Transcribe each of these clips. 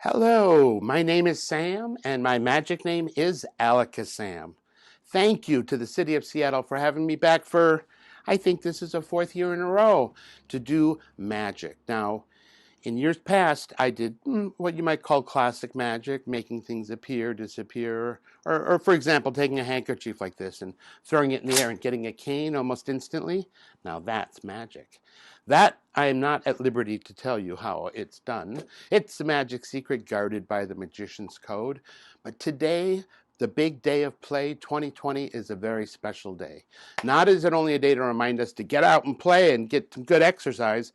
Hello, my name is Sam, and my magic name is AlakaSam. Thank you to the city of Seattle for having me back for, I think this is a fourth year in a row, to do magic. Now, in years past, I did what you might call classic magic, making things appear, disappear, or for example, taking a handkerchief like this and throwing it in the air and getting a cane almost instantly. Now that's magic. That I am not at liberty to tell you how it's done. It's a magic secret guarded by the magician's code. But today, the big day of play 2020 is a very special day. Not is it only a day to remind us to get out and play and get some good exercise.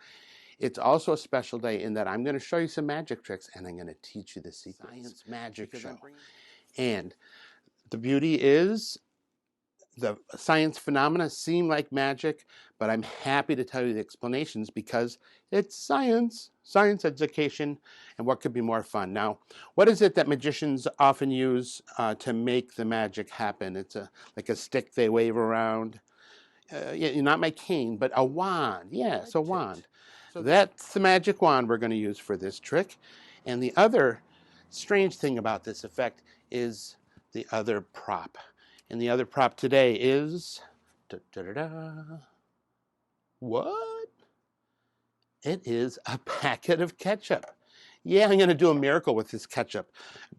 It's also a special day in that I'm going to show you some magic tricks and I'm going to teach you the secret science magic show. And the beauty is the science phenomena seem like magic, but I'm happy to tell you the explanations because it's science education, and what could be more fun? Now, what is it that magicians often use to make the magic happen? It's like a stick they wave around. Not my cane, but a wand. Yes, a wand. So that's the magic wand we're going to use for this trick. And the other strange thing about this effect is the other prop. And the other prop today is, what? It is a packet of ketchup. Yeah, I'm going to do a miracle with this ketchup.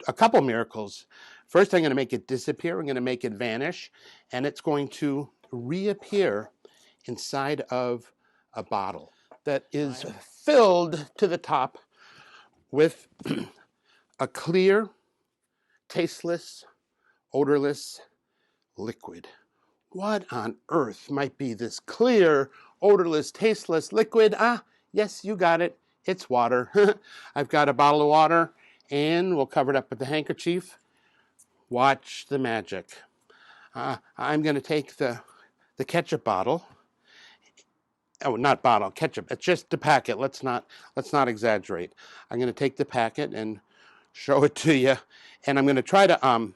A couple miracles. First, I'm going to make it disappear. I'm going to make it vanish. And it's going to reappear inside of a bottle that is filled to the top with a clear, tasteless, odorless liquid. What on earth might be this clear, odorless, tasteless liquid? Yes, you got it. It's water. I've got a bottle of water, and we'll cover it up with the handkerchief. Watch the magic. I'm going to take the ketchup bottle. Oh, not bottle, ketchup. It's just the packet. Let's not exaggerate. I'm going to take the packet and show it to you, and I'm going to try to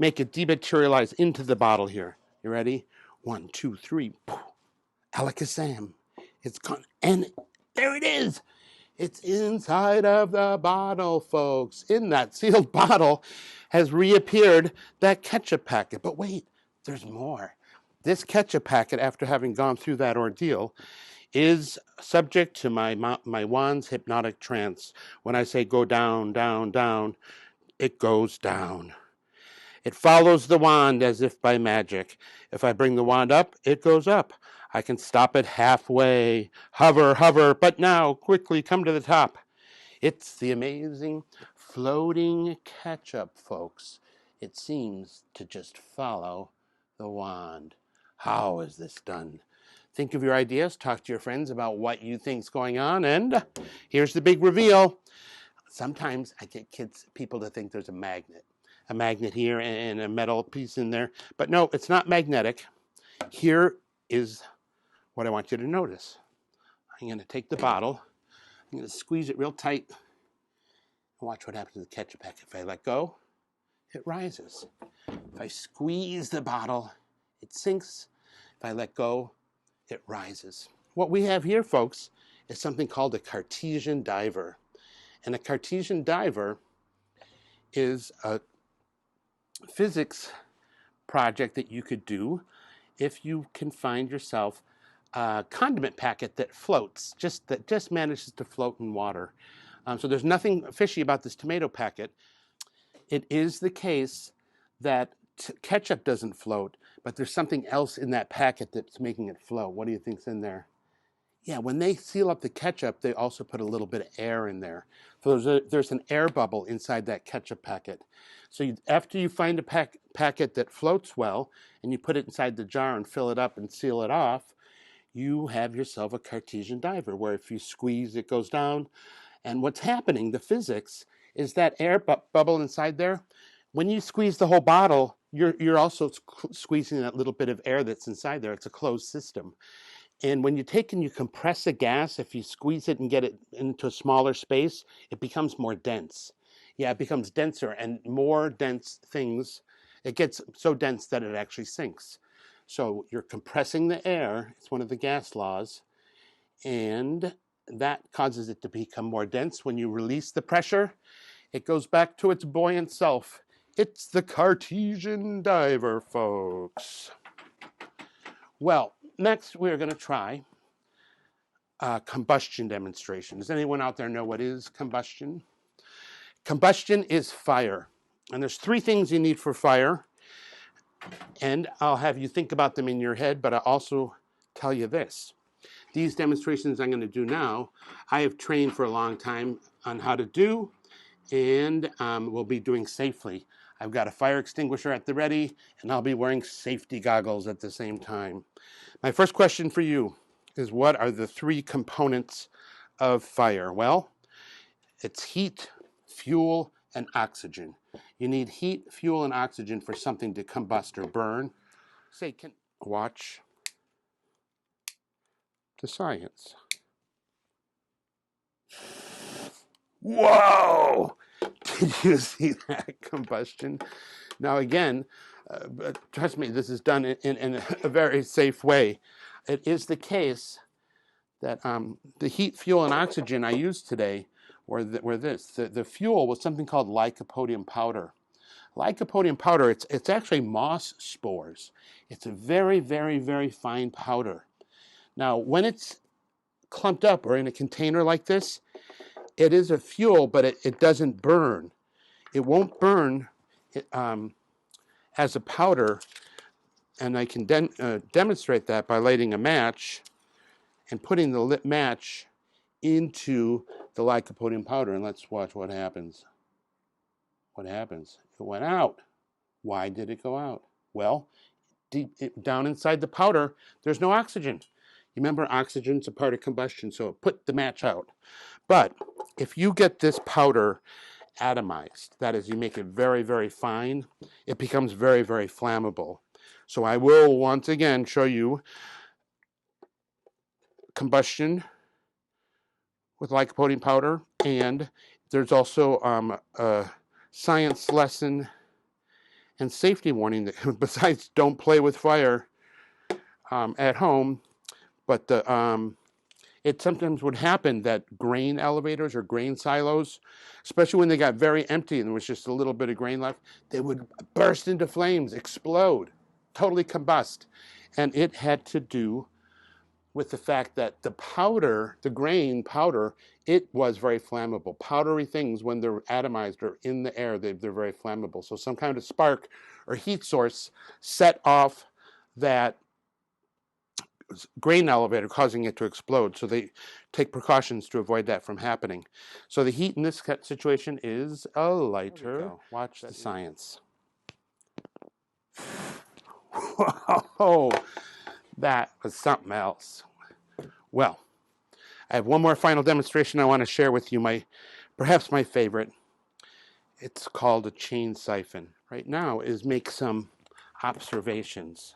make it dematerialize into the bottle here. You ready? 1, 2, 3. AlakaSam. It's gone, and there it is. It's inside of the bottle, folks. In that sealed bottle has reappeared that ketchup packet. But wait, there's more. This ketchup packet, after having gone through that ordeal, is subject to my wand's hypnotic trance. When I say go down, down, down, it goes down. It follows the wand as if by magic. If I bring the wand up, it goes up. I can stop it halfway. Hover, hover, but now, quickly come to the top. It's the amazing floating ketchup, folks. It seems to just follow the wand. How is this done? Think of your ideas, talk to your friends about what you think's going on, and here's the big reveal. Sometimes I get people to think there's a magnet here and a metal piece in there, but no, it's not magnetic. Here is what I want you to notice. I'm going to take the bottle, I'm going to squeeze it real tight, and watch what happens to the ketchup packet. If I let go, it rises. If I squeeze the bottle, it sinks. If I let go, it rises. What we have here, folks, is something called a Cartesian diver. And a Cartesian diver is a physics project that you could do if you can find yourself a condiment packet that floats, that just manages to float in water. So there's nothing fishy about this tomato packet. It is the case that ketchup doesn't float, but there's something else in that packet that's making it float. What do you think's in there? Yeah, when they seal up the ketchup, they also put a little bit of air in there. So there's an air bubble inside that ketchup packet. So after you find a packet that floats well, and you put it inside the jar and fill it up and seal it off, you have yourself a Cartesian diver, where if you squeeze, it goes down. And what's happening, the physics, is that air bubble inside there. When you squeeze the whole bottle, you're also squeezing that little bit of air that's inside there. It's a closed system. And when you take and you compress a gas, if you squeeze it and get it into a smaller space, it becomes more dense. Yeah, it becomes denser, and more dense things, it gets so dense that it actually sinks. So you're compressing the air, it's one of the gas laws, and that causes it to become more dense. When you release the pressure, It goes back to its buoyant self. It's the Cartesian diver, folks. Well, next we're going to try combustion demonstration. Does anyone out there know what is combustion? Combustion is fire. And there's three things you need for fire. And I'll have you think about them in your head, but I'll also tell you this. These demonstrations I'm going to do now, I have trained for a long time on how to do, and we'll be doing safely. I've got a fire extinguisher at the ready, and I'll be wearing safety goggles at the same time. My first question for you is, what are the three components of fire? Well, it's heat, fuel, and oxygen. You need heat, fuel, and oxygen for something to combust or burn. Watch the science. Whoa! Did you see that combustion? Now again, trust me, this is done in a very safe way. It is the case that the heat, fuel, and oxygen I used today were this. The fuel was something called lycopodium powder. Lycopodium powder, it's actually moss spores. It's a very, very, very fine powder. Now, when it's clumped up or in a container like this, it is a fuel, but it doesn't burn. It won't burn as a powder, and I can demonstrate that by lighting a match and putting the lit match into the lycopodium powder, and let's watch what happens. What happens? It went out. Why did it go out? Well, down inside the powder, there's no oxygen. You remember, oxygen's a part of combustion, so it put the match out. But if you get this powder atomized, that is, you make it very, very fine, it becomes very, very flammable. So I will once again show you combustion with lycopodium powder, and there's also a science lesson and safety warning that besides don't play with fire at home, but it sometimes would happen that grain elevators or grain silos, especially when they got very empty and there was just a little bit of grain left, they would burst into flames, explode, totally combust. And it had to do with the fact that the powder, the grain powder, it was very flammable. Powdery things, when they're atomized or in the air, they're very flammable. So some kind of spark or heat source set off that grain elevator, causing it to explode. So they take precautions to avoid that from happening. So the heat in this situation is a lighter. Watch the science. Whoa, that was something else. Well, I have one more final demonstration I want to share with you, perhaps my favorite. It's called a chain siphon. Right now is make some observations.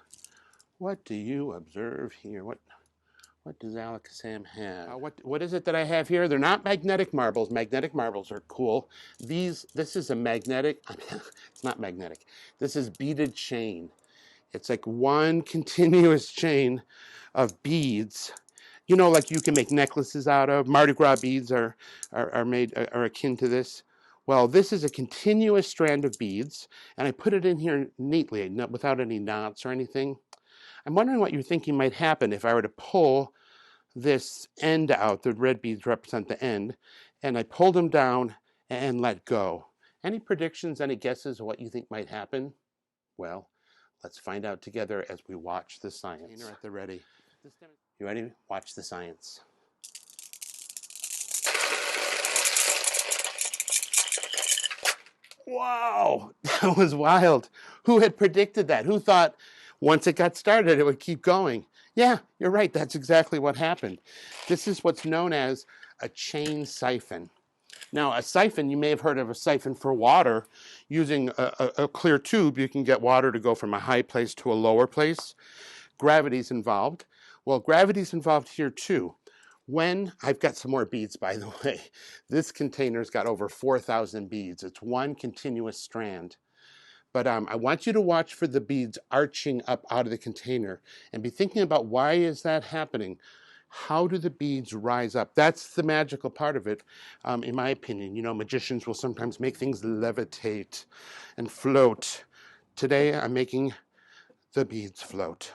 What do you observe here? What does AlakaSam have? What is it that I have here? They're not magnetic marbles. Magnetic marbles are cool. This is a magnetic, it's not magnetic. This is beaded chain. It's like one continuous chain of beads. You know, like you can make necklaces out of. Mardi Gras beads are akin to this. Well, this is a continuous strand of beads, and I put it in here neatly, without any knots or anything. I'm wondering what you're thinking might happen if I were to pull this end out. The red beads represent the end, and I pulled them down and let go. Any predictions, any guesses of what you think might happen? Well, let's find out together as we watch the science. At the ready. You ready? Watch the science. Wow, that was wild. Who had predicted that? Who thought once it got started, it would keep going? Yeah, you're right. That's exactly what happened. This is what's known as a chain siphon. Now, a siphon, you may have heard of a siphon for water. Using a clear tube, you can get water to go from a high place to a lower place. Gravity's involved. Well, gravity's involved here too. I've got some more beads, by the way. This container's got over 4,000 beads. It's one continuous strand. But I want you to watch for the beads arching up out of the container and be thinking about, why is that happening? How do the beads rise up? That's the magical part of it, in my opinion. You know, magicians will sometimes make things levitate and float. Today, I'm making the beads float.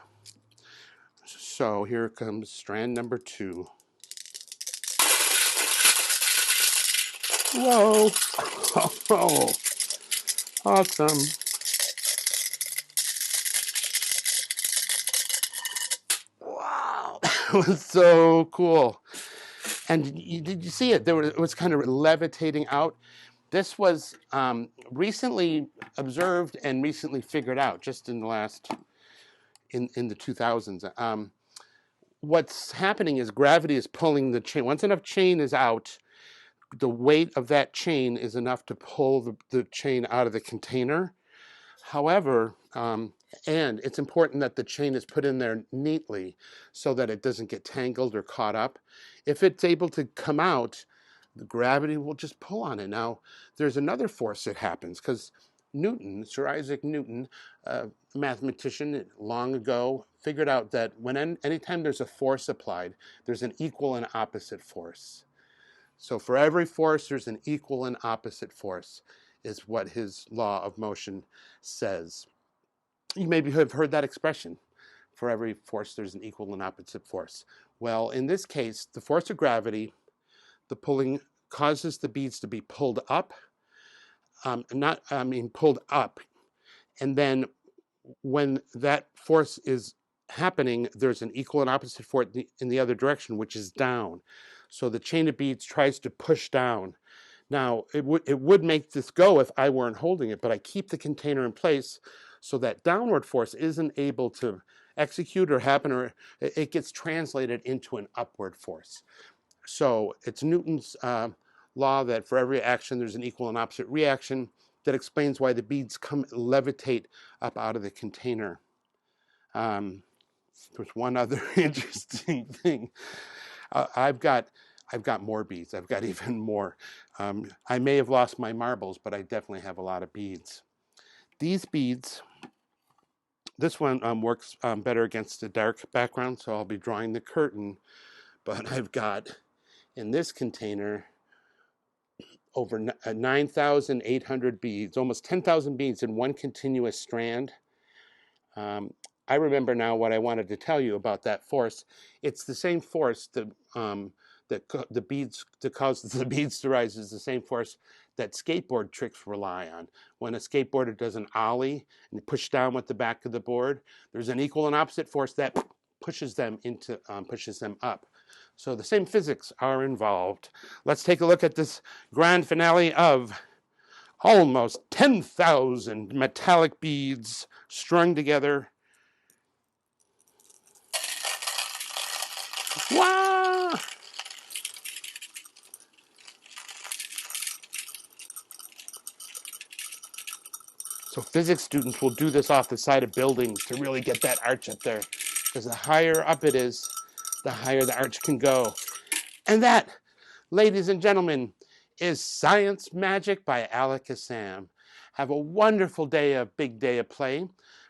So here comes strand number 2. Whoa! Oh, awesome. Wow, that was so cool. And did you see it? It was kind of levitating out. This was recently observed and recently figured out, just in the last, in the 2000s. What's happening is gravity is pulling the chain. Once enough chain is out, the weight of that chain is enough to pull the chain out of the container. However, and it's important that the chain is put in there neatly so that it doesn't get tangled or caught up. If it's able to come out, the gravity will just pull on it. Now, there's another force that happens because Newton, Sir Isaac Newton, a mathematician long ago, figured out that anytime there's a force applied, there's an equal and opposite force. So for every force, there's an equal and opposite force, is what his law of motion says. You maybe have heard that expression. For every force, there's an equal and opposite force. Well, in this case, the force of gravity, the pulling, causes the beads to be pulled up, pulled up. And then when that force is happening, there's an equal and opposite force in the other direction, which is down. So the chain of beads tries to push down. Now, it would make this go if I weren't holding it, but I keep the container in place so that downward force isn't able to execute or happen, or it gets translated into an upward force. So it's Newton's law that for every action, there's an equal and opposite reaction. That explains why the beads levitate up out of the container. There's one other interesting thing. I've got more beads. I've got even more. I may have lost my marbles, but I definitely have a lot of beads. These beads, this one works better against a dark background, so I'll be drawing the curtain. But I've got, in this container, over 9,800 beads, almost 10,000 beads in one continuous strand. I remember now what I wanted to tell you about that force. It's the same force that causes the beads to rise is the same force that skateboard tricks rely on. When a skateboarder does an ollie and push down with the back of the board, there's an equal and opposite force that pushes them up. So the same physics are involved. Let's take a look at this grand finale of almost 10,000 metallic beads strung together. Wow! So physics students will do this off the side of buildings to really get that arch up there. Because the higher up it is, the higher the arch can go. And that, ladies and gentlemen, is Science Magic by AlakaSam. Have a wonderful big day of play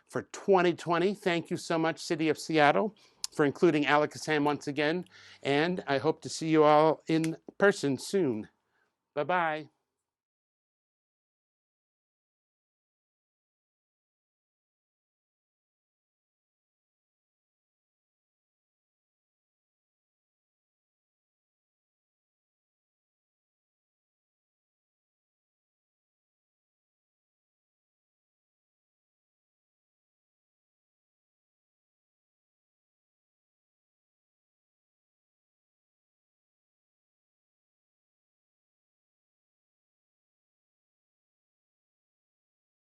for 2020. Thank you so much, City of Seattle, for including AlakaSam once again. And I hope to see you all in person soon. Bye-bye.